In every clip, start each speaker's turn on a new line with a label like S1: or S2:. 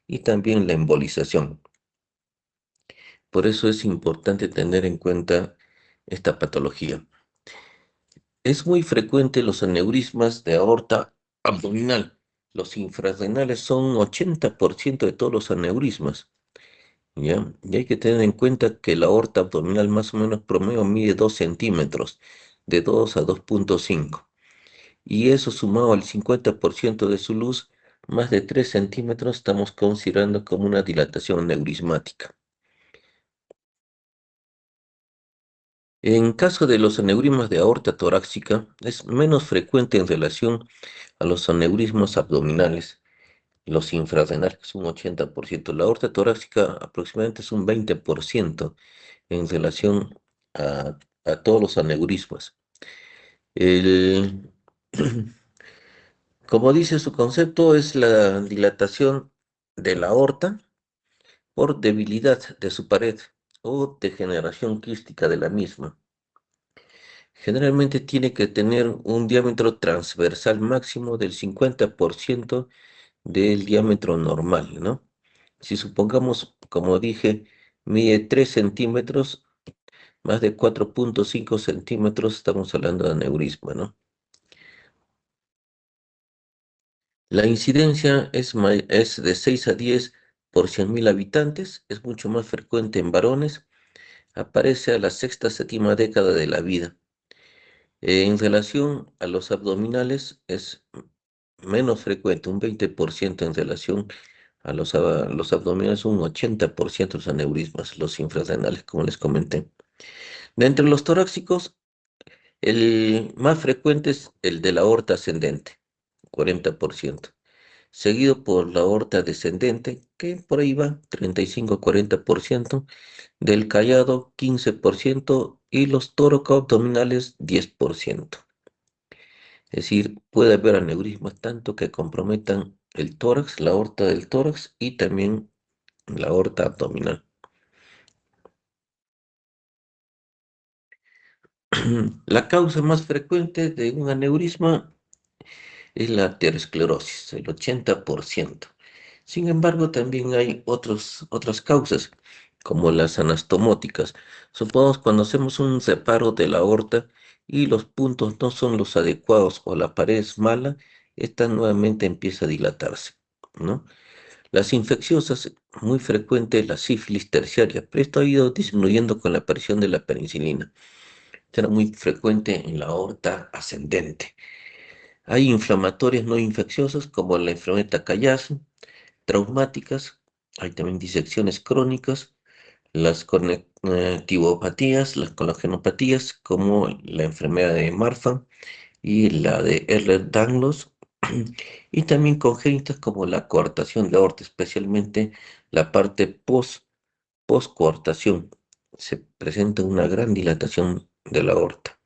S1: y también la embolización. Por eso es importante tener en cuenta esta patología. Es muy frecuente los aneurismas de aorta abdominal. Los infrarrenales son 80% de todos los aneurismas, ¿ya? Y hay que tener en cuenta que la aorta abdominal más o menos promedio mide 2 centímetros, de 2 a 2,5. Y eso sumado al 50% de su luz, más de 3 centímetros, estamos considerando como una dilatación aneurismática. En caso de los aneurismas de aorta torácica, es menos frecuente en relación a los aneurismas abdominales, los infrarrenales, que es un 80%. La aorta torácica aproximadamente es un 20% en relación a todos los aneurismas. El, como dice su concepto, es la dilatación de la aorta por debilidad de su pared o degeneración quística de la misma. Generalmente tiene que tener un diámetro transversal máximo del 50% del diámetro normal, ¿no? Si supongamos, como dije, mide 3 centímetros, más de 4,5 centímetros, estamos hablando de aneurisma, ¿no? La incidencia es de 6 a 10 por 100.000 habitantes, es mucho más frecuente en varones, aparece a la sexta, séptima década de la vida. En relación a los abdominales es menos frecuente, un 20% en relación a los abdominales, un 80% los aneurismas, los infrarrenales, como les comenté. De entre los torácicos, el más frecuente es el de la aorta ascendente, 40%, seguido por la aorta descendente, que por ahí va, 35-40%, del callado, 15%, y los toracoabdominales, 10%. Es decir, puede haber aneurismas tanto que comprometan el tórax, la aorta del tórax y también la aorta abdominal. La causa más frecuente de un aneurisma es la aterosclerosis, el 80%. Sin embargo, también hay otras causas, como las anastomóticas. Supongamos cuando hacemos un separo de la aorta y los puntos no son los adecuados o la pared es mala, esta nuevamente empieza a dilatarse, ¿no? Las infecciosas, muy frecuente la sífilis terciaria, pero esto ha ido disminuyendo con la aparición de la penicilina. Será muy frecuente en la aorta ascendente. Hay inflamatorias no infecciosas como la enfermedad de Takayasu, traumáticas, hay también disecciones crónicas, las conectivopatías, las colagenopatías como la enfermedad de Marfan y la de Ehlers-Danlos, y también congénitas como la coartación de aorta, especialmente la parte postcoartación. Se presenta una gran dilatación de la aorta.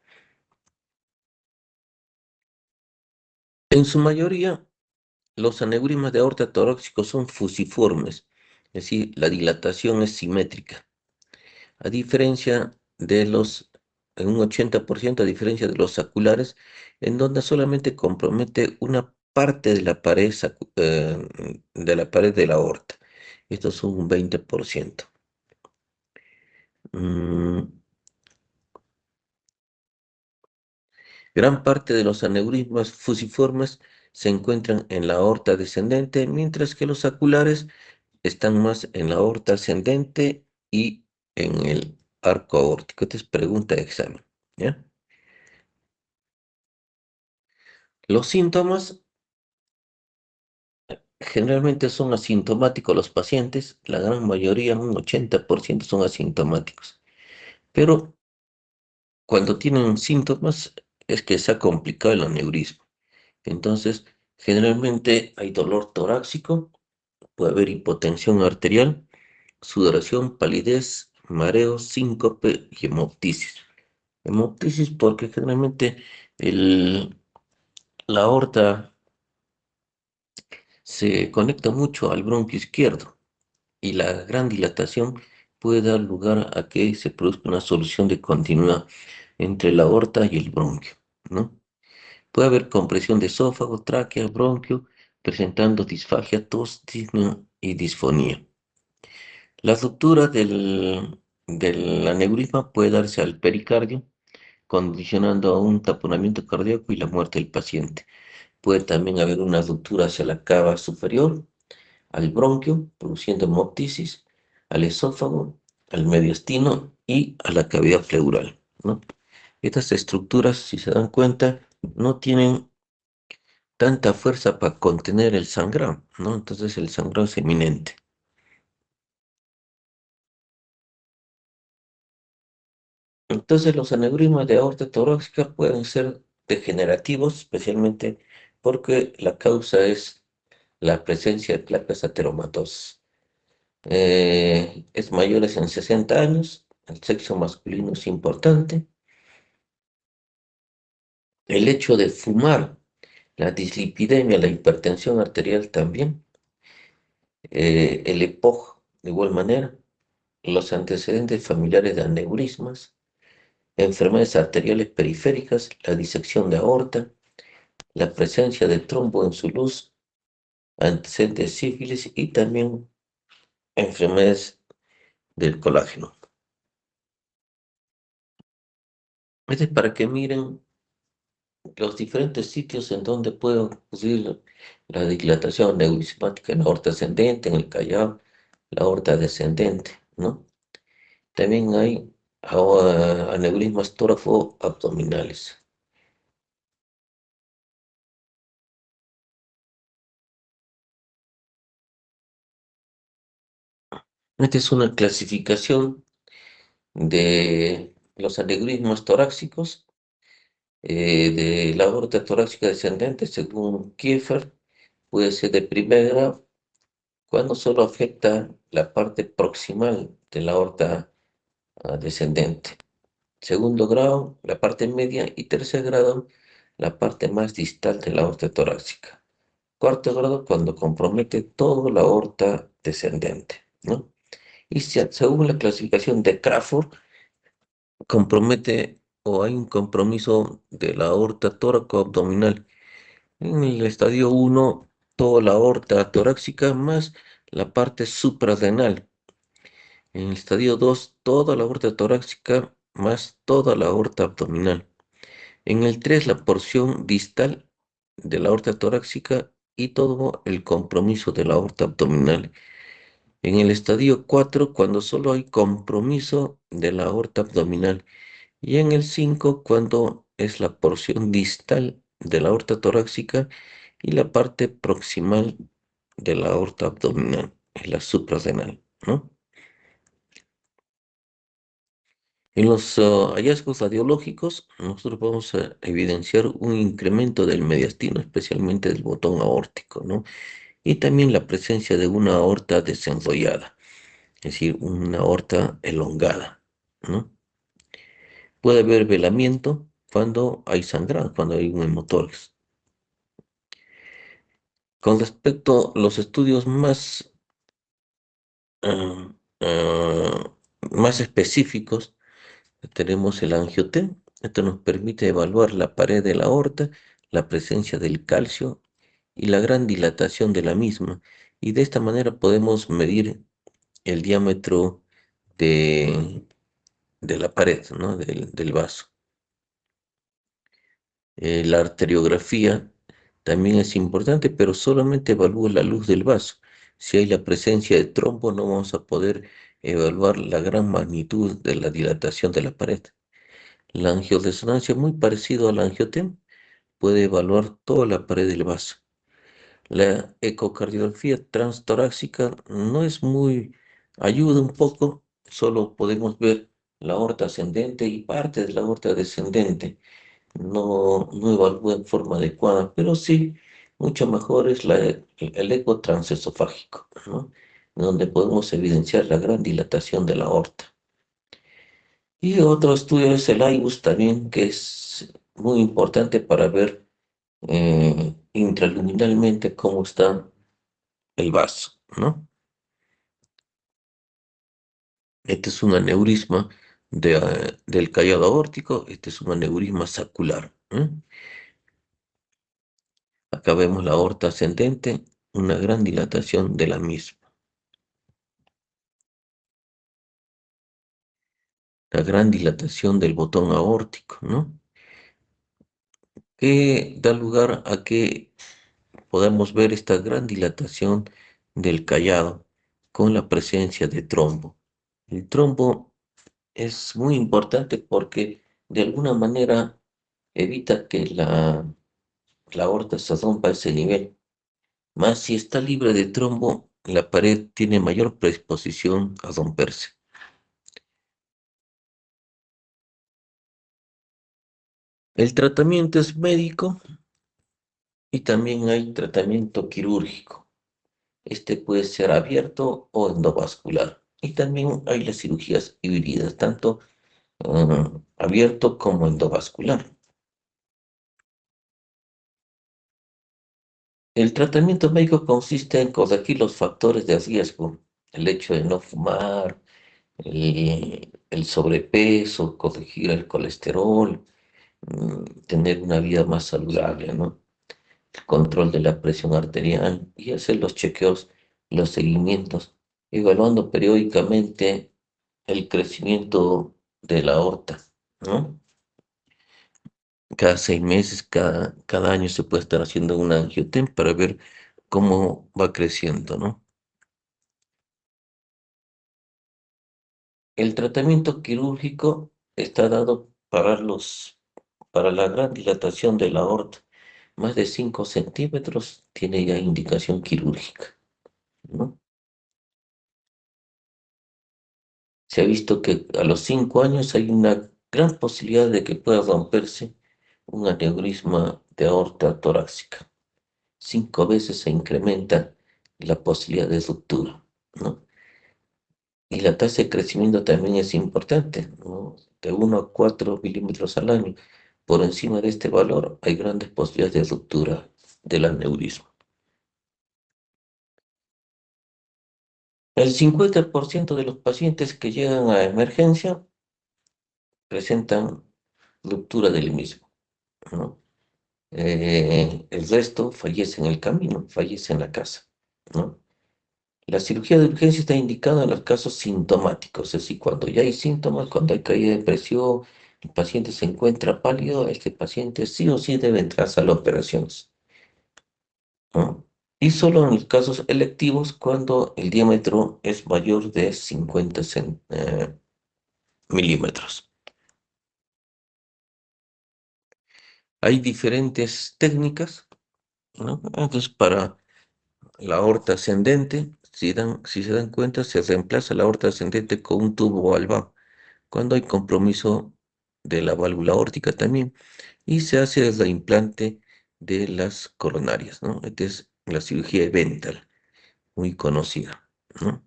S1: En su mayoría, los aneurismas de aorta torácico son fusiformes, es decir, la dilatación es simétrica, a diferencia de en un 80%, a diferencia de los saculares, en donde solamente compromete una parte de la pared, de la pared de la aorta. Estos son un 20%. Mm, Gran parte de los aneurismas fusiformes se encuentran en la aorta descendente, mientras que los saculares están más en la aorta ascendente y en el arco aórtico. Esta es pregunta de examen, ¿ya? Los síntomas generalmente son asintomáticos los pacientes, la gran mayoría, un 80% son asintomáticos, pero cuando tienen síntomas es que se ha complicado el aneurisma. Entonces, generalmente hay dolor torácico, puede haber hipotensión arterial, sudoración, palidez, mareo, síncope y hemoptisis. Hemoptisis porque generalmente el, la aorta se conecta mucho al bronquio izquierdo y la gran dilatación puede dar lugar a que se produzca una solución de continuidad entre la aorta y el bronquio, ¿no? Puede haber compresión de esófago, tráquea, bronquio, presentando disfagia, tos, disnea y disfonía. La ruptura del aneurisma puede darse al pericardio, condicionando a un taponamiento cardíaco y la muerte del paciente. Puede también haber una ruptura hacia la cava superior, al bronquio, produciendo hemoptisis, al esófago, al mediastino y a la cavidad pleural, ¿no? Estas estructuras, si se dan cuenta, no tienen tanta fuerza para contener el sangrado, ¿no? Entonces el sangrado es eminente. Entonces los aneurismas de aorta torácica pueden ser degenerativos, especialmente porque la causa es la presencia de placas ateromatosas. Es mayores en 60 años, el sexo masculino es importante. El hecho de fumar, la dislipidemia, la hipertensión arterial también, el EPOG de igual manera, los antecedentes familiares de aneurismas, enfermedades arteriales periféricas, la disección de aorta, la presencia de trombo en su luz, antecedentes de sífilis y también enfermedades del colágeno. Este es para que miren los diferentes sitios en donde puede ocurrir la dilatación neurismática en la aorta ascendente, en el callado, la aorta descendente, ¿no? También hay aneurismas tóraco-abdominales. Esta es una clasificación de los aneurismas torácicos, de la aorta torácica descendente, según Kiefer, puede ser de primer grado cuando solo afecta la parte proximal de la aorta descendente. Segundo grado, la parte media y tercer grado, la parte más distal de la aorta torácica. Cuarto grado, cuando compromete toda la aorta descendente, ¿no? Y según la clasificación de Crawford, compromete o hay un compromiso de la aorta tóraco-abdominal. En el estadio 1, toda la aorta torácica más la parte suprarrenal. En el estadio 2, toda la aorta torácica más toda la aorta abdominal. En el 3, la porción distal de la aorta torácica y todo el compromiso de la aorta abdominal. En el estadio 4, cuando solo hay compromiso de la aorta abdominal. Y en el 5, cuando es la porción distal de la aorta torácica y la parte proximal de la aorta abdominal, es la suprarrenal, ¿no? En los hallazgos radiológicos, nosotros vamos a evidenciar un incremento del mediastino, especialmente del botón aórtico, ¿no? Y también la presencia de una aorta desenrollada, es decir, una aorta elongada, ¿no? Puede haber velamiento cuando hay sangrado, cuando hay un hemotórax. Con respecto a los estudios ah, ah, más específicos, tenemos el angiotem. Esto nos permite evaluar la pared de la aorta, la presencia del calcio y la gran dilatación de la misma. Y de esta manera podemos medir el diámetro de, de la pared, ¿no? Del vaso. La arteriografía también es importante, pero solamente evalúa la luz del vaso. Si hay la presencia de trombo, no vamos a poder evaluar la gran magnitud de la dilatación de la pared. La angioresonancia, muy parecido al angiotem, puede evaluar toda la pared del vaso. La ecocardiografía transtorácica no es muy, ayuda un poco, solo podemos ver la aorta ascendente y parte de la aorta descendente. No evalúa en forma adecuada, pero sí, mucho mejor es el eco transesofágico, ¿no? Donde podemos evidenciar la gran dilatación de la aorta. Y otro estudio es el IBUS también, que es muy importante para ver intraluminalmente cómo está el vaso, ¿no? Este es un aneurisma del callado aórtico, este es un aneurisma sacular, ¿eh? Acá vemos la aorta ascendente, una gran dilatación de la misma. La gran dilatación del botón aórtico, ¿no? Que da lugar a que podamos ver esta gran dilatación del callado con la presencia de trombo. El trombo es muy importante porque de alguna manera evita que la aorta se rompa a ese nivel. Más si está libre de trombo, la pared tiene mayor predisposición a romperse. El tratamiento es médico y también hay tratamiento quirúrgico. Este puede ser abierto o endovascular. Y también hay las cirugías híbridas, tanto abierto como endovascular. El tratamiento médico consiste en corregir los factores de riesgo, el hecho de no fumar, el sobrepeso, corregir el colesterol, tener una vida más saludable, ¿no? El control de la presión arterial y hacer los chequeos, los seguimientos, evaluando periódicamente el crecimiento de la aorta, ¿no? Cada 6 meses, cada año se puede estar haciendo una angiotem para ver cómo va creciendo, ¿no? El tratamiento quirúrgico está dado para la gran dilatación de la aorta. Más de 5 centímetros tiene ya indicación quirúrgica, ¿no? Se ha visto que a los 5 años hay una gran posibilidad de que pueda romperse un aneurisma de aorta torácica. 5 veces se incrementa la posibilidad de ruptura, ¿no? Y la tasa de crecimiento también es importante, ¿no? De 1 a 4 milímetros al año. Por encima de este valor hay grandes posibilidades de ruptura del aneurisma. El 50% de los pacientes que llegan a emergencia presentan ruptura del mismo, ¿no? El resto fallece en el camino, fallece en la casa, ¿no? La cirugía de urgencia está indicada en los casos sintomáticos, es decir, cuando ya hay síntomas, cuando hay caída de presión, el paciente se encuentra pálido, este paciente sí o sí debe entrar a las operaciones, ¿no? Y solo en los casos electivos cuando el diámetro es mayor de 50 milímetros. Hay diferentes técnicas, ¿no? Entonces, para la aorta ascendente, si se dan cuenta, se reemplaza la aorta ascendente con un tubo valvado cuando hay compromiso de la válvula aórtica también, y se hace el reimplante de las coronarias, ¿no? Esta es la cirugía Vental, muy conocida, ¿no?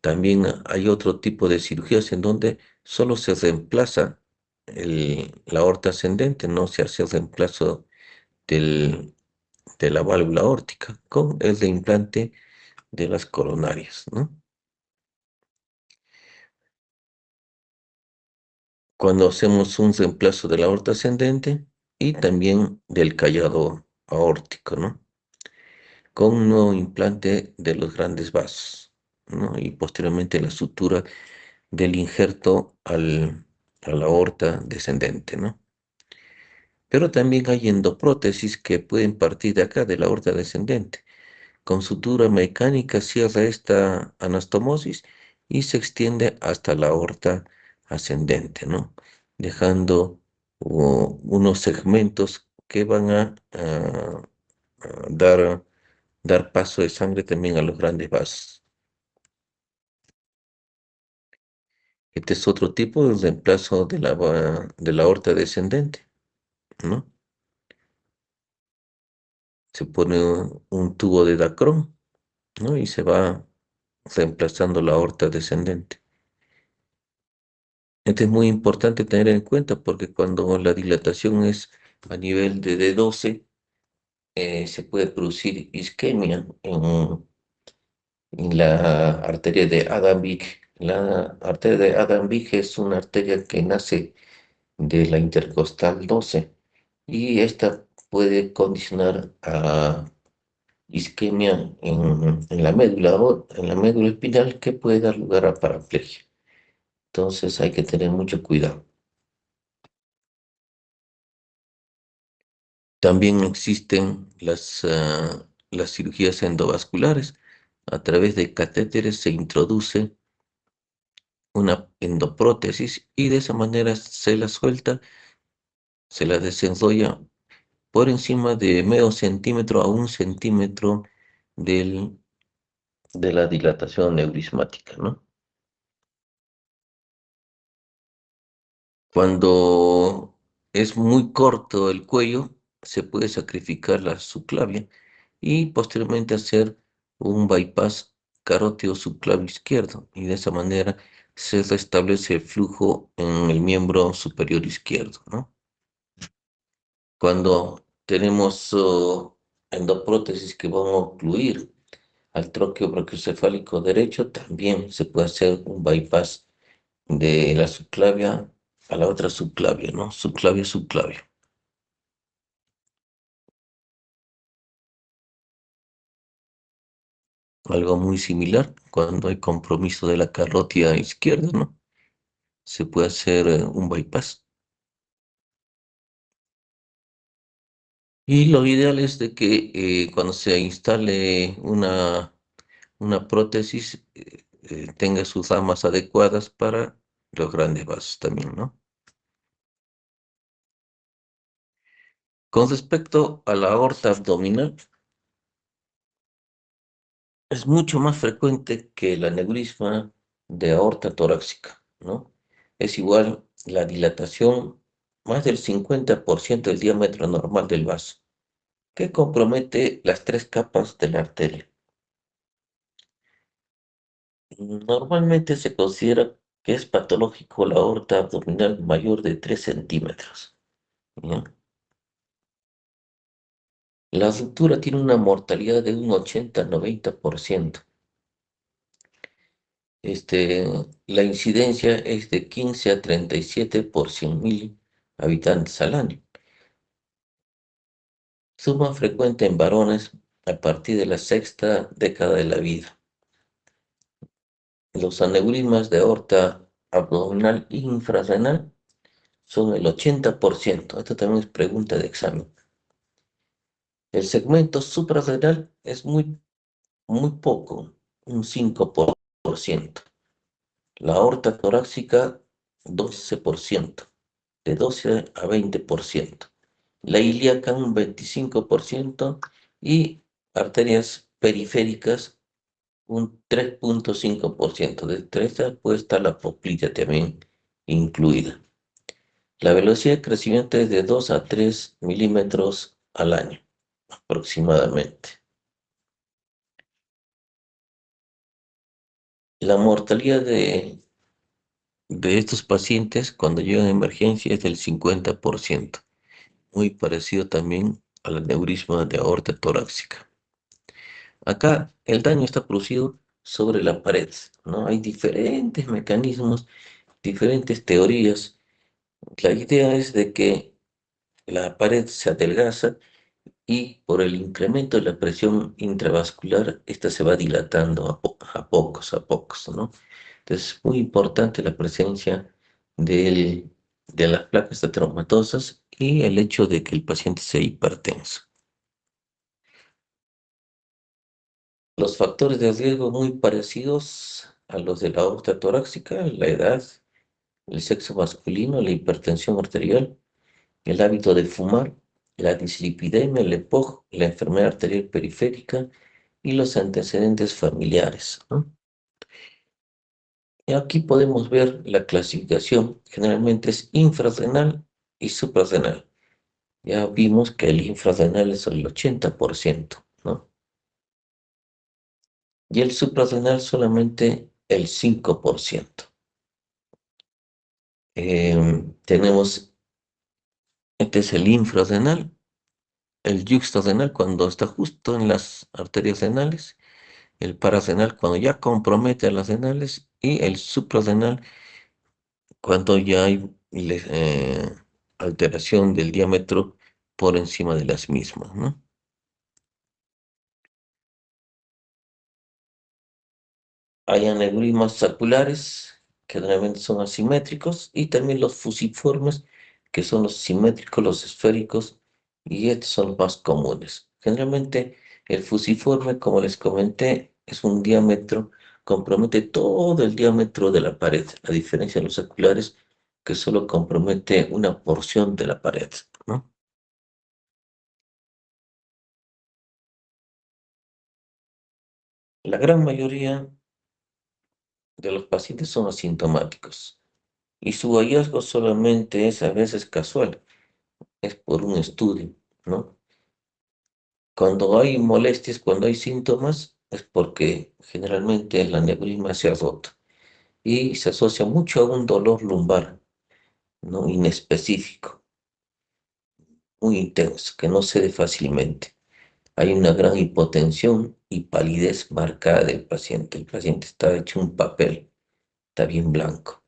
S1: También hay otro tipo de cirugías en donde solo se reemplaza la aorta ascendente, no se hace el reemplazo del- de la válvula aórtica con el reimplante de las coronarias, ¿no? Cuando hacemos un reemplazo de la aorta ascendente y también del callado aórtico, ¿no? Con un nuevo implante de los grandes vasos, ¿no? Y posteriormente la sutura del injerto a la aorta descendente, ¿no? Pero también hay endoprótesis que pueden partir de acá, de la aorta descendente. Con sutura mecánica cierra esta anastomosis y se extiende hasta la aorta ascendente, ¿no? Dejando unos segmentos que van a dar paso de sangre también a los grandes vasos. Este es otro tipo de reemplazo de la aorta descendente, ¿no? Se pone un tubo de Dacron, ¿no? Y se va reemplazando la aorta descendente. Esto es muy importante tener en cuenta porque cuando la dilatación es a nivel de D12, se puede producir isquemia en la arteria de Adam-Wick. La arteria de Adam-Wick es una arteria que nace de la intercostal 12 y esta puede condicionar a isquemia en la médula, en la médula espinal, que puede dar lugar a paraplegia. Entonces hay que tener mucho cuidado. También existen las cirugías endovasculares. A través de catéteres se introduce una endoprótesis y de esa manera se la suelta, se la desenrolla por encima de medio centímetro a 1 centímetro del, de la dilatación neurismática, ¿no? Cuando es muy corto el cuello, se puede sacrificar la subclavia y posteriormente hacer un bypass carótido subclavio izquierdo, y de esa manera se restablece el flujo en el miembro superior izquierdo, ¿no? Cuando tenemos endoprótesis que van a ocluir al tróqueo brachiocefálico derecho, también se puede hacer un bypass de la subclavia a la otra subclavia, ¿no? Subclavio, subclavio. Algo muy similar cuando hay compromiso de la carótida izquierda, ¿no? Se puede hacer un bypass. Y lo ideal es de que cuando se instale una prótesis tenga sus ramas adecuadas para los grandes vasos también, ¿no? Con respecto a la aorta abdominal, es mucho más frecuente que el aneurisma de aorta torácica, ¿no? Es igual la dilatación más del 50% del diámetro normal del vaso, que compromete las tres capas de la arteria. Normalmente se considera que es patológico la aorta abdominal mayor de 3 centímetros. ¿Ya? La ruptura tiene una mortalidad de un 80-90%. La incidencia es de 15 a 37 por 100.000 habitantes al año. Es más frecuente en varones a partir de la sexta década de la vida. Los aneurismas de aorta abdominal infrarrenal son el 80%. Esto también es pregunta de examen. El segmento suprarrenal es muy, muy poco, un 5%. La aorta torácica, 12%, de 12 a 20%. La ilíaca, un 25%, y arterias periféricas, un 3,5%. De esta puede estar la poplita también incluida. La velocidad de crecimiento es de 2 a 3 milímetros al año, aproximadamente. La mortalidad de estos pacientes cuando llegan a emergencia es del 50%, muy parecido también al aneurisma de aorta torácica. Acá el daño está producido sobre la pared, ¿no? Hay diferentes mecanismos, diferentes teorías. La idea es de que la pared se adelgaza y por el incremento de la presión intravascular, esta se va dilatando a pocos, ¿no? Entonces es muy importante la presencia de las placas ateromatosa y el hecho de que el paciente sea hipertenso. Los factores de riesgo muy parecidos a los de la aorta torácica: la edad, el sexo masculino, la hipertensión arterial, el hábito de fumar, la dislipidemia, el EPOG, la enfermedad arterial periférica y los antecedentes familiares, ¿no? Y aquí podemos ver la clasificación. Generalmente es infrarrenal y suprarrenal. Ya vimos que el infrarrenal es el 80%, ¿no? Y el suprarrenal solamente el 5%. Tenemos, este es el infrarrenal, el yuxtarrenal cuando está justo en las arterias renales, el pararrenal cuando ya compromete a las renales, y el suprarrenal cuando ya hay alteración del diámetro por encima de las mismas, ¿no? Hay aneurismas saculares, que generalmente son asimétricos, y también los fusiformes, que son los simétricos, los esféricos, y estos son los más comunes. Generalmente el fusiforme, como les comenté, es un diámetro, compromete todo el diámetro de la pared, a diferencia de los saculares, que solo compromete una porción de la pared, ¿no? La gran mayoría de los pacientes son asintomáticos y su hallazgo solamente es a veces casual, es por un estudio, ¿no? Cuando hay molestias, cuando hay síntomas, es porque generalmente el aneurisma se ha roto y se asocia mucho a un dolor lumbar, ¿no? Inespecífico, muy intenso, que no cede fácilmente. Hay una gran hipotensión y palidez marcada del paciente. El paciente está hecho un papel, está bien blanco,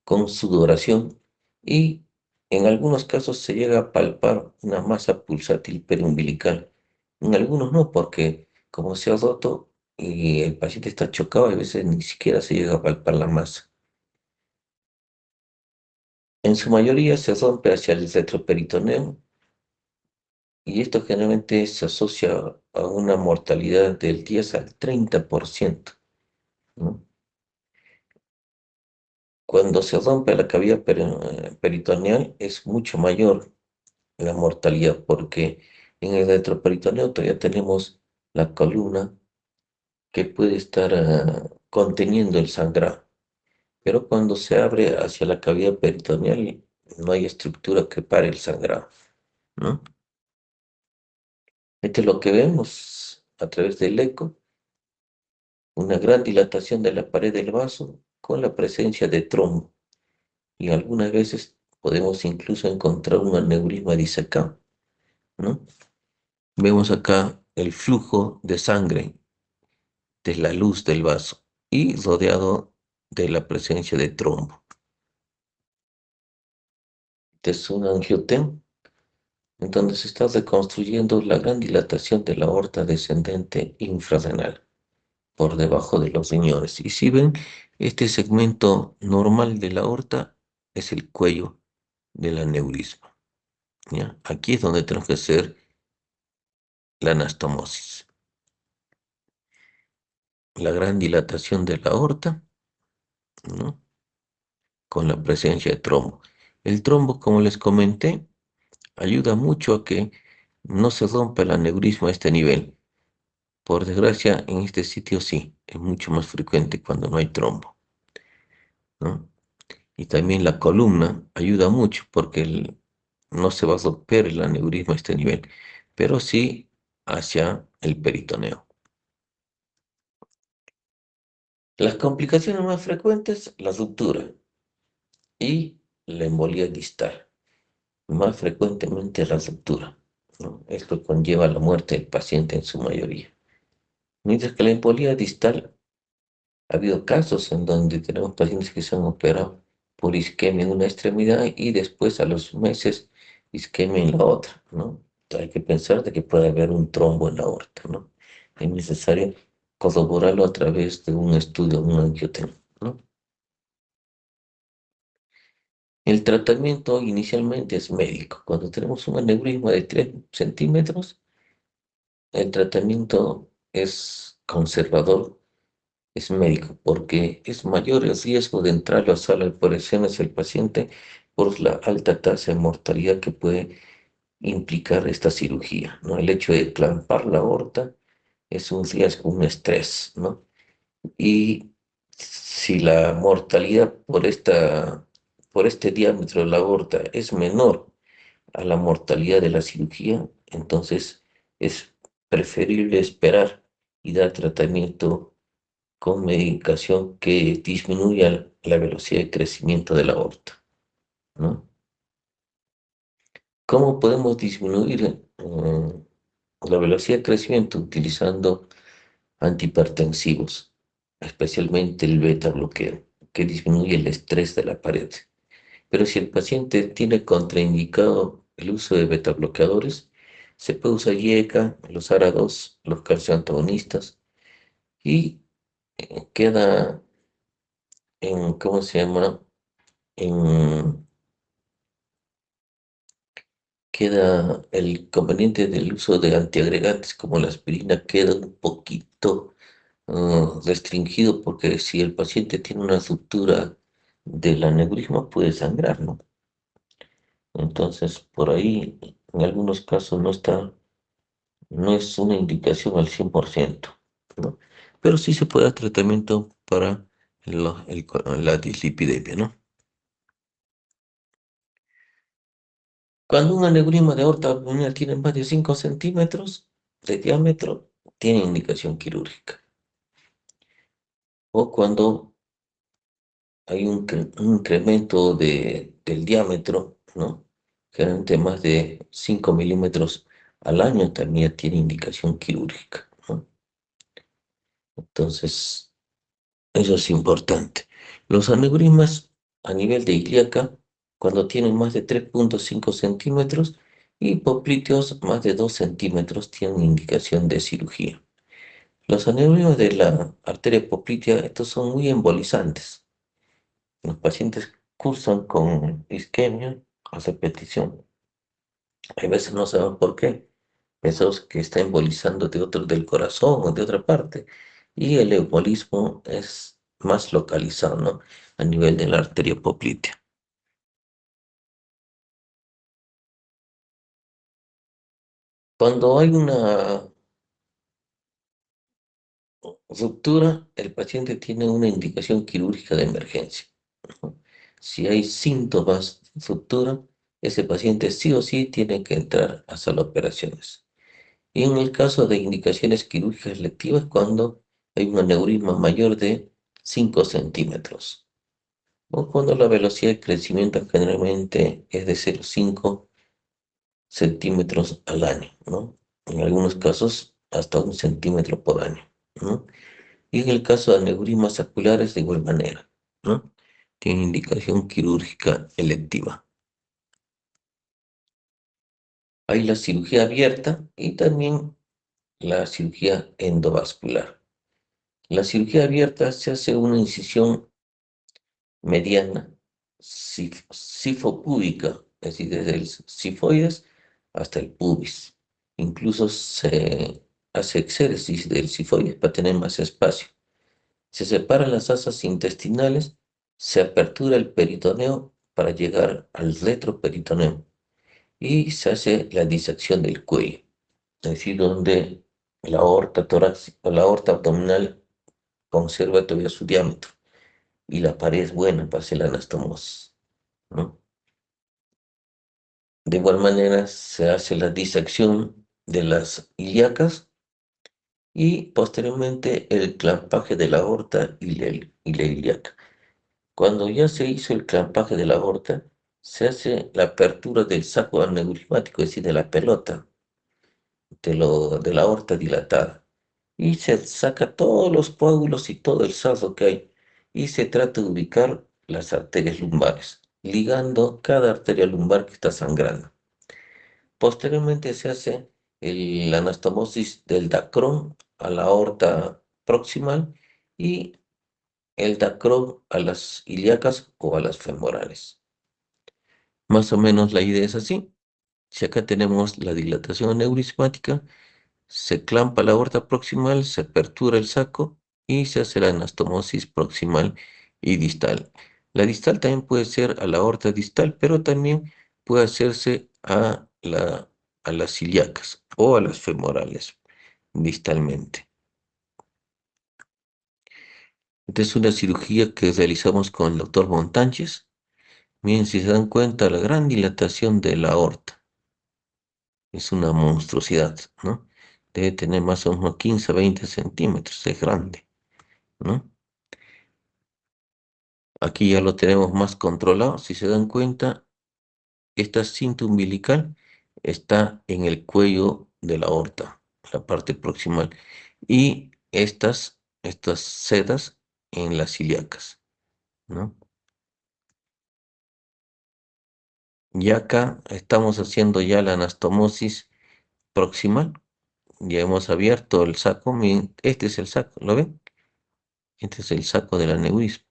S1: con sudoración y en algunos casos se llega a palpar una masa pulsátil periumbilical. En algunos no, porque como se ha roto y el paciente está chocado, a veces ni siquiera se llega a palpar la masa. En su mayoría se rompe hacia el retroperitoneo y esto generalmente se asocia a una mortalidad del 10 al 30%, ¿no? Cuando se rompe la cavidad peritoneal es mucho mayor la mortalidad, porque en el retroperitoneo todavía tenemos la columna que puede estar conteniendo el sangrado, pero cuando se abre hacia la cavidad peritoneal no hay estructura que pare el sangrado, ¿no? Esto es lo que vemos a través del eco, una gran dilatación de la pared del vaso con la presencia de trombo, y algunas veces podemos incluso encontrar un aneurisma disecado, ¿no? Vemos acá el flujo de sangre de la luz del vaso y rodeado de la presencia de trombo. Este es un angiotema en donde se está reconstruyendo la gran dilatación de la aorta descendente infrarrenal por debajo de los riñones. Y si ven, este segmento normal de la aorta es el cuello del aneurisma, ¿ya? Aquí es donde tenemos que hacer la anastomosis. La gran dilatación de la aorta, ¿no? Con la presencia de trombo. El trombo, como les comenté, ayuda mucho a que no se rompa el aneurisma a este nivel. Por desgracia, en este sitio sí, es mucho más frecuente cuando no hay trombo, ¿no? Y también la columna ayuda mucho porque no se va a romper el aneurisma a este nivel, pero sí hacia el peritoneo. Las complicaciones más frecuentes, la ruptura y la embolía distal. Más frecuentemente la ruptura, ¿no? Esto conlleva la muerte del paciente en su mayoría. Mientras que la embolía distal, ha habido casos en donde tenemos pacientes que se han operado por isquemia en una extremidad y después a los meses isquemia en la otra, ¿no? Entonces hay que pensar de que puede haber un trombo en la aorta, ¿no? Es necesario corroborarlo a través de un estudio, un angiotema, ¿no? El tratamiento inicialmente es médico. Cuando tenemos un aneurisma de 3 centímetros, el tratamiento es conservador, es médico, porque es mayor el riesgo de entrar a la sala de operaciones el paciente por la alta tasa de mortalidad que puede implicar esta cirugía, ¿no? El hecho de clampar la aorta es un riesgo, un estrés, ¿no? Y si la mortalidad por este diámetro de la aorta es menor a la mortalidad de la cirugía, entonces es preferible esperar y dar tratamiento con medicación que disminuya la velocidad de crecimiento de la aorta, ¿no? ¿Cómo podemos disminuir la velocidad de crecimiento? Utilizando antihipertensivos, especialmente el beta bloqueo, que disminuye el estrés de la pared. Pero si el paciente tiene contraindicado el uso de beta bloqueadores. Se puede usar IECA, los ARA2, los calcio antagonistas y queda en, ¿cómo se llama? En, queda el conveniente del uso de antiagregantes como la aspirina queda un poquito restringido porque si el paciente tiene una ruptura del aneurisma puede sangrar, ¿no? Entonces, por ahí, en algunos casos no es una indicación al 100%, ¿no? Pero sí se puede dar tratamiento para la dislipidemia, ¿no? Cuando un aneurisma de aorta abdominal tiene más de 5 centímetros de diámetro, tiene indicación quirúrgica. O cuando hay un incremento del diámetro, ¿no? Generalmente más de 5 milímetros al año también tiene indicación quirúrgica, ¿no? Entonces, eso es importante. Los aneurismas a nivel de ilíaca, cuando tienen más de 3,5 centímetros y popliteos más de 2 centímetros, tienen indicación de cirugía. Los aneurismas de la arteria poplitea, estos son muy embolizantes. Los pacientes cursan con isquemia a repetición. Hay veces no saben por qué. Pensamos que está embolizando del corazón o de otra parte. Y el embolismo es más localizado, ¿no? A nivel de la arteria poplitea. Cuando hay una ruptura, el paciente tiene una indicación quirúrgica de emergencia, ¿no? Si hay síntomas de ruptura, ese paciente sí o sí tiene que entrar a sala de operaciones. Y en el caso de indicaciones quirúrgicas electivas, cuando hay un aneurisma mayor de 5 centímetros, o cuando la velocidad de crecimiento generalmente es de 0,5 centímetros al año, ¿no? En algunos casos, hasta 1 centímetro por año, ¿no? Y en el caso de aneurismas saculares, de igual manera, ¿no? Tiene indicación quirúrgica electiva. Hay la cirugía abierta y también la cirugía endovascular. La cirugía abierta se hace una incisión mediana sifopúbica, es decir, desde el sifoides hasta el pubis. Incluso se hace exéresis del sifoides para tener más espacio. Se separan las asas intestinales, se apertura el peritoneo para llegar al retroperitoneo y se hace la disección del cuello, es decir, donde la aorta torácica o la aorta abdominal conserva todavía su diámetro y la pared es buena para hacer la anastomosis, ¿no? De igual manera se hace la disección de las ilíacas y posteriormente el clampaje de la aorta y la ilíaca. Cuando ya se hizo el clampaje de la aorta, se hace la apertura del saco aneurismático, es decir, de la pelota, de la aorta dilatada. Y se saca todos los coágulos y todo el sarro que hay. Y se trata de ubicar las arterias lumbares, ligando cada arteria lumbar que está sangrando. Posteriormente se hace la anastomosis del dacrón a la aorta proximal y el dacrón a las ilíacas o a las femorales. Más o menos la idea es así. Si acá tenemos la dilatación aneurismática, se clampa la aorta proximal, se apertura el saco y se hace la anastomosis proximal y distal. La distal también puede ser a la aorta distal, pero también puede hacerse a las ilíacas o a las femorales distalmente. Esta es una cirugía que realizamos con el doctor Montánchez. Miren, si se dan cuenta, la gran dilatación de la aorta es una monstruosidad, ¿no? Debe tener más o menos 15 a 20 centímetros, es grande, ¿no? Aquí ya lo tenemos más controlado. Si se dan cuenta, esta cinta umbilical está en el cuello de la aorta, la parte proximal, y estas sedas en las ilíacas, ¿no? Y acá estamos haciendo ya la anastomosis proximal. Ya hemos abierto el saco. Este es el saco, ¿lo ven? Este es el saco del aneurisma,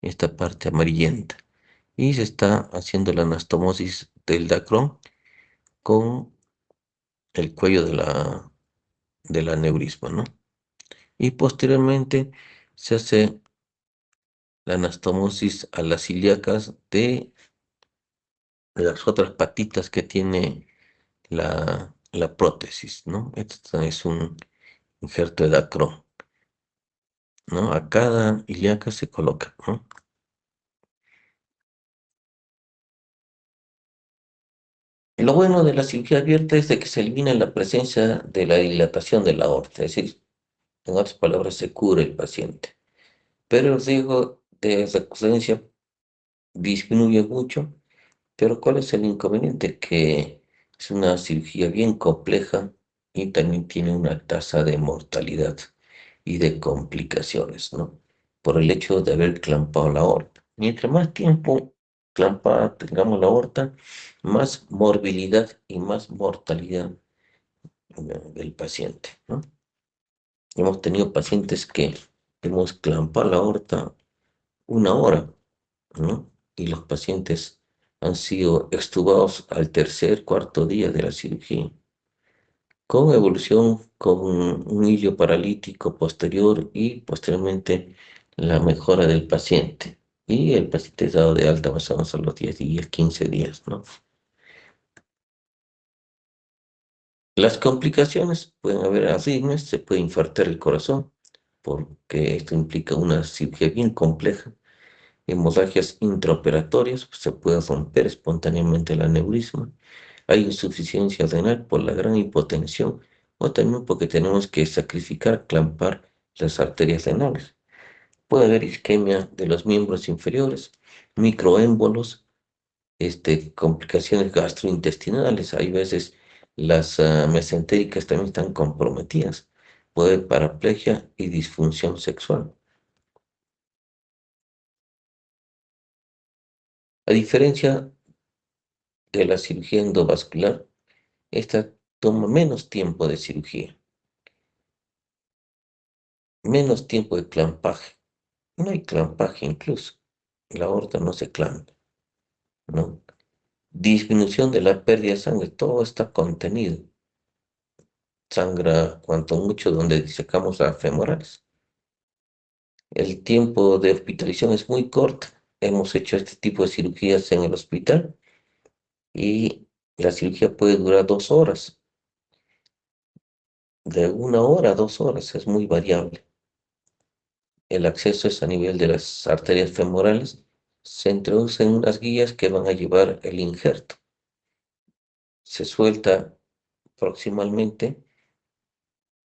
S1: esta parte amarillenta. Y se está haciendo la anastomosis del dacrón con el cuello del aneurisma, ¿no? Y posteriormente se hace la anastomosis a las ilíacas de las otras patitas que tiene la prótesis, ¿no? Esto es un injerto de dacrón, ¿no? A cada ilíaca se coloca, ¿no? Y lo bueno de la cirugía abierta es de que se elimina la presencia de la dilatación de la aorta, es decir, en otras palabras, se cubre el paciente. Pero el riesgo de recurrencia disminuye mucho. Pero ¿cuál es el inconveniente? Que es una cirugía bien compleja y también tiene una tasa de mortalidad y de complicaciones, ¿no? Por el hecho de haber clampado la aorta. Mientras más tiempo clampada tengamos la aorta, más morbilidad y más mortalidad del paciente, ¿no? Hemos tenido pacientes que hemos clampado la aorta una hora, ¿no? Y los pacientes han sido extubados al tercer, cuarto día de la cirugía, con evolución, con un hilo paralítico posterior y posteriormente la mejora del paciente. Y el paciente es dado de alta más o menos a los 10 días, 15 días, ¿no? Las complicaciones pueden haber arritmias, se puede infartar el corazón, porque esto implica una cirugía bien compleja. Hemorragias intraoperatorias, pues, se puede romper espontáneamente el aneurisma. Hay insuficiencia renal por la gran hipotensión o también porque tenemos que sacrificar, clampar las arterias renales. Puede haber isquemia de los miembros inferiores, microémbolos, complicaciones gastrointestinales. Hay veces las mesentéricas también están comprometidas. Puede haber paraplegia y disfunción sexual. A diferencia de la cirugía endovascular, esta toma menos tiempo de cirugía, menos tiempo de clampaje. No hay clampaje incluso. La aorta no se clampa, ¿no? Disminución de la pérdida de sangre, todo está contenido. Sangra cuanto mucho donde disecamos las femorales. El tiempo de hospitalización es muy corto. Hemos hecho este tipo de cirugías en el hospital y la cirugía puede durar 2 horas. De 1 hora a 2 horas, es muy variable. El acceso es a nivel de las arterias femorales. Se introducen unas guías que van a llevar el injerto. Se suelta proximalmente,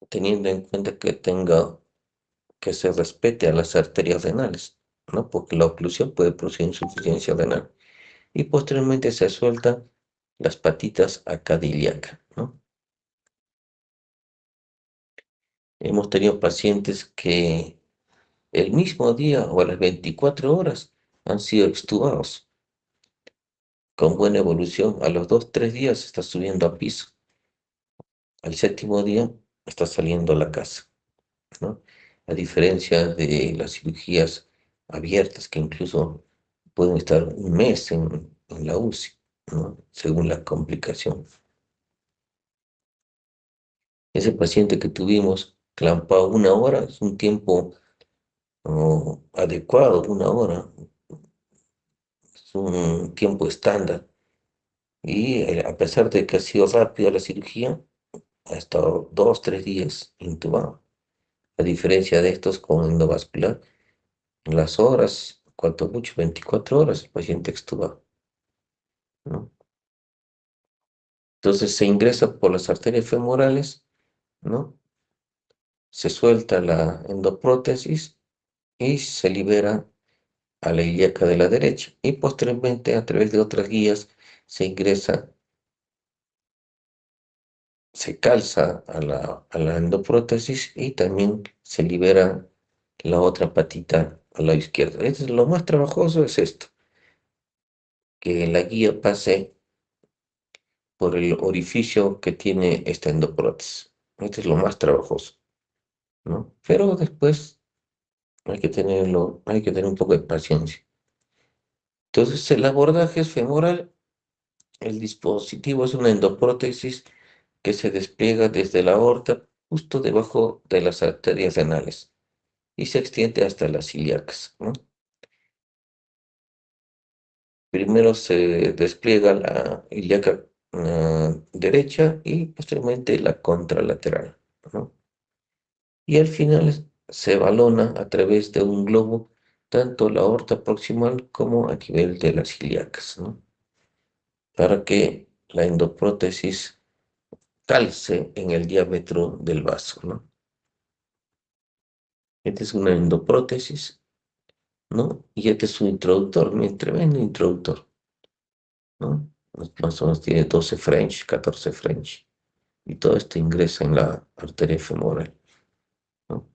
S1: teniendo en cuenta que se respete a las arterias renales, ¿no? Porque la oclusión puede producir insuficiencia renal. Y posteriormente se sueltan las patitas acadiliacas, ¿no? Hemos tenido pacientes que el mismo día o a las 24 horas han sido extubados con buena evolución. A los 2, 3 días está subiendo a piso. Al séptimo día está saliendo a la casa, ¿no? A diferencia de las cirugías abiertas que incluso pueden estar un mes en la UCI, ¿no? Según la complicación. Ese paciente que tuvimos clampado 1 hora es un tiempo adecuado, 1 hora, es un tiempo estándar. Y a pesar de que ha sido rápida la cirugía, ha estado 2, 3 días intubado. A diferencia de estos con endovascular, las horas, cuanto mucho, 24 horas, el paciente extubado, ¿no? Entonces se ingresa por las arterias femorales, ¿no? Se suelta la endoprótesis y se libera a la ilíaca de la derecha. Y posteriormente, a través de otras guías, se ingresa, se calza a la endoprótesis y también se libera la otra patita al lado izquierdo. Lo más trabajoso es esto, que la guía pase por el orificio que tiene esta endoprótesis. Esto es lo más trabajoso, ¿no? Pero después hay que tener un poco de paciencia. Entonces, el abordaje es femoral. El dispositivo es una endoprótesis que se despliega desde la aorta justo debajo de las arterias renales y se extiende hasta las ilíacas, ¿no? Primero se despliega la ilíaca derecha y posteriormente la contralateral, ¿no? Y al final se balona a través de un globo tanto la aorta proximal como a nivel de las ilíacas, ¿no? Para que la endoprótesis calce en el diámetro del vaso, ¿no? Esta es una endoprótesis, ¿no? Y este es su introductor, un tremendo introductor, ¿no? Más o menos tiene 12 French, 14 French. Y todo esto ingresa en la arteria femoral, ¿no?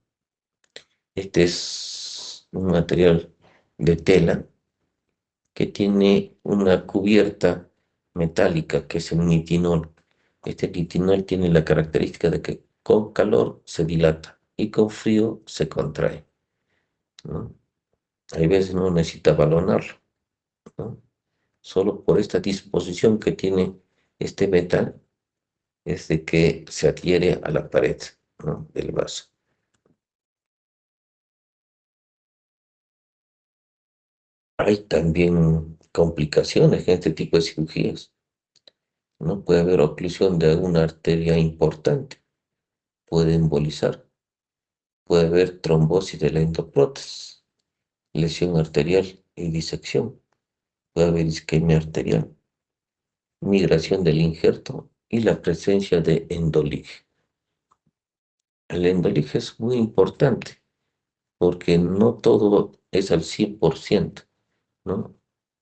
S1: Este es un material de tela que tiene una cubierta metálica que es el nitinol. Este nitinol tiene la característica de que con calor se dilata y con frío se contrae, ¿no? Hay veces no necesita balonarlo, ¿no? Solo por esta disposición que tiene este metal es de que se adhiere a la pared, ¿no?, del vaso. Hay también complicaciones en este tipo de cirugías, ¿no? Puede haber oclusión de alguna arteria importante, puede embolizar, puede haber trombosis de la endoprótesis, lesión arterial y disección, puede haber isquemia arterial, migración del injerto y la presencia de endolig. El endolig es muy importante porque no todo es al 100%, ¿no?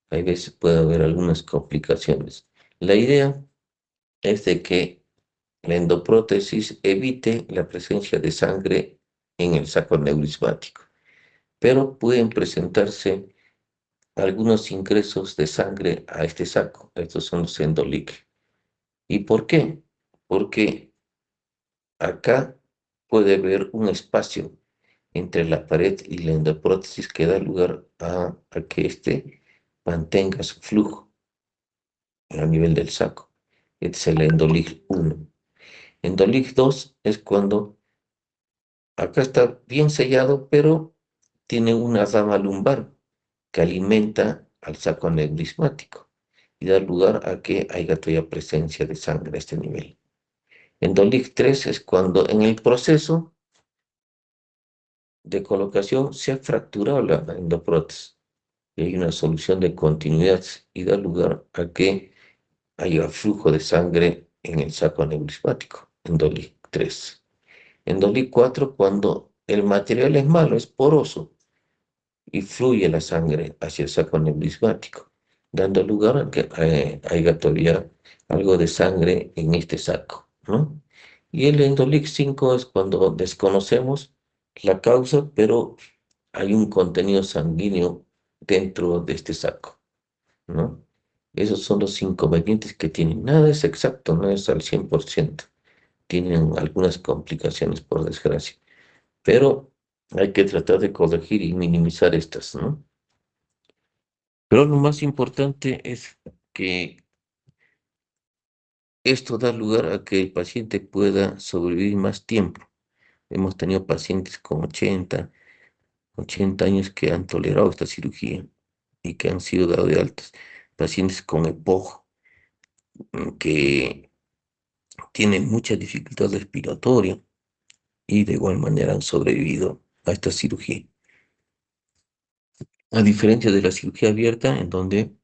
S1: Hay veces puede haber algunas complicaciones. La idea es de que la endoprótesis evite la presencia de sangre en el saco neurismático, pero pueden presentarse algunos ingresos de sangre a este saco. Estos son los endoliques. ¿Y por qué? Porque acá puede haber un espacio entre la pared y la endoprótesis que da lugar a que éste mantenga su flujo a nivel del saco. Este es el endolig 1. Endolig 2 es cuando acá está bien sellado, pero tiene una rama lumbar que alimenta al saco aneurismático y da lugar a que haya todavía presencia de sangre a este nivel. Endolig 3 es cuando en el proceso de colocación se ha fracturado la endoprótesis y hay una solución de continuidad y da lugar a que haya flujo de sangre en el saco aneurismático. Endolig 3. Endolig 4 cuando el material es malo, es poroso y fluye la sangre hacia el saco aneurismático, dando lugar a que haya todavía algo de sangre en este saco, ¿no? Y el Endolig 5 es cuando desconocemos la causa, pero hay un contenido sanguíneo dentro de este saco, ¿no? Esos son los inconvenientes que tienen. Nada es exacto, no es al 100%. Tienen algunas complicaciones, por desgracia, pero hay que tratar de corregir y minimizar estas, ¿no? Pero lo más importante es que esto da lugar a que el paciente pueda sobrevivir más tiempo. Hemos tenido pacientes con 80 años que han tolerado esta cirugía y que han sido dados de altas. Pacientes con EPOG que tienen mucha dificultad respiratoria y de igual manera han sobrevivido a esta cirugía. A diferencia de la cirugía abierta, en donde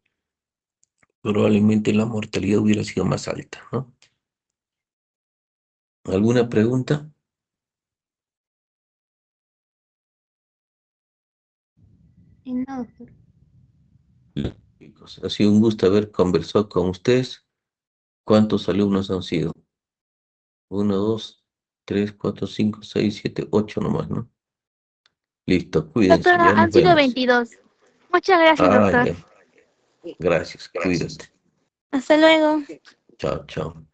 S1: probablemente la mortalidad hubiera sido más alta, ¿no? ¿Alguna pregunta?
S2: No, doctor.
S1: Chicos, ha sido un gusto haber conversado con ustedes. ¿Cuántos alumnos han sido? Uno, dos, tres, cuatro, cinco, seis, siete, ocho nomás, ¿no? Listo, cuídense,
S2: Doctora,
S1: ya nos
S2: han sido
S1: vemos.
S2: 22. Muchas gracias,
S1: Ah,
S2: doctor.
S1: ya. Gracias, cuídate.
S3: Hasta luego.
S1: Chao, chao.